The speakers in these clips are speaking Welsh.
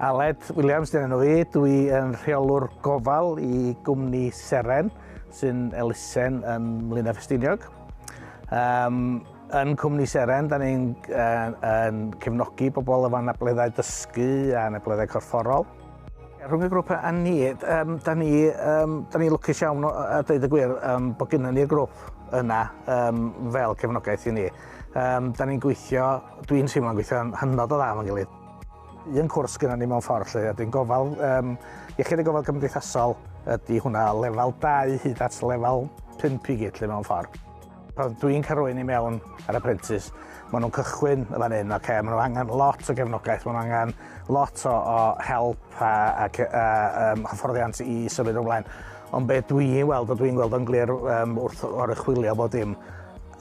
Aled Williams dyn nhw fi, dwi yn rheolwr gofal I Gwmni Seren sy'n elusen yn Blaenau Ffestiniog. Yn Cwmni Seren, da ni'n cefnogi bobl efo anableddau dysgu a anableddau corfforol. Rhwng y grŵp a ni, da ni lwcus iawn a dweud y gwir bod gynnon ni'r grŵp yna fel cefnogaeth I ni. Da ni'n gweithio, dwi'n teimlo'n gweithio hynod o dda efo'n gilydd. Un cwrs gynnon ni mewn ffordd lle, ydy'n gofal, iechyd y gofal cymdeithasol ydy hwnna lefel 2 hyd at lefel 5 I gyd lle mewn ffordd. Pan dwi'n cael rhywun I mewn ar apprentice, maen nhw'n cychwyn y fan hyn, maen nhw angen lot o gefnogaeth, maen nhw angen lot o help a hyfforddiant I symud ymlaen. Ond be dwi'n gweld yn glir wrth oruchwilio bod dim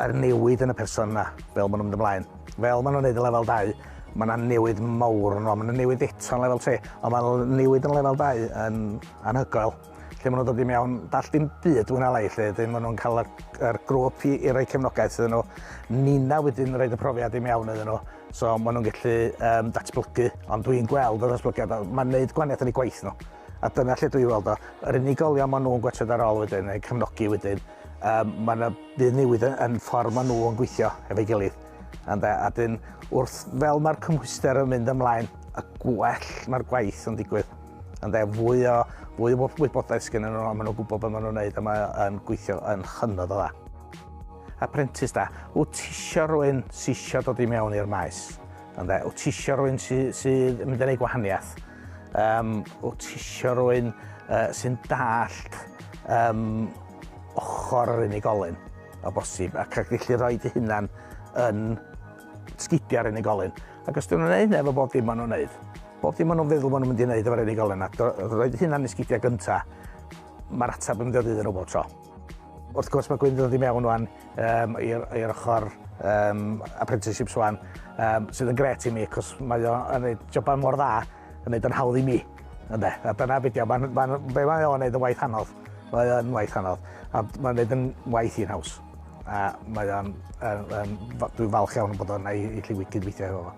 yr newid yn y person yna fel maen nhw'n mynd ymlaen. Fel maen nhw'n neud y lefel 2, mae yna newid mawr yn o, mae yna newid eto yn lefel 3, ond mae yna newid yn lefel 2 yn anhygoel. Lle maen nhw'n dod I mewn, dall dim byd wyna lai, lle maen nhw'n cael yr grŵp I roi cefnogaeth iddyn nhw. Nina wedyn roed y profiad I mewn iddyn nhw, so maen nhw'n gallu datblygu, ond dwi'n gweld y datblygiad, mae'n neud gwaniaeth yn eu gwaith nhw. A dyna lle dwi'n gweld o, yr unigolion maen nhw'n gwerthudd ar ôl wedyn, neu cefnogi wedyn, mae yna bydd newid yn ffordd maen nhw'n gweithio efo'i gilydd. A dyn, wrth fel mae'r cymhwyster yn mynd ymlaen, y gwell mae'r gwaith yn digwydd. Fwy o wybodaeth sgennyn nhw, a maen nhw'n gwybod beth maen nhw'n gwneud, a mae'n gweithio yn hynod o dda. Apprentice da, wyt tisio rhywun sy'n isio dod I mewn i'r maes? Wyt tisio rhywun sy'n mynd yn ei gwahaniaeth? Wyt tisio rhywun sy'n dallt ochr yr unigolyn o bosib, ac yn gallu rhoi ei hunan yn sgidiau'r unigolyn. Ac os dyn nhw'n gwneud efo bob dim maen nhw'n gwneud, bob dim maen nhw'n feddwl maen nhw'n mynd I wneud efo'r unigolyn, ac rhoi hunan i sgidiau gyntaf, mae'r atab yn dod iddyn nhw bob tro. Wrth gwrs mae Gwyn dod I mewn wan i'r ochr apprenticeships wan, sydd yn gret I mi, cos mae o'n gwneud joban mor dda, yn gwneud yn hawdd I mi. A dyna beth be mae o'n gwneud yn waith hanodd. Mae o'n waith hanodd, a mae'n gwneud yn waith i'n haws. A dwi'n falch iawn bod o'n I lli gydweithio efo fo.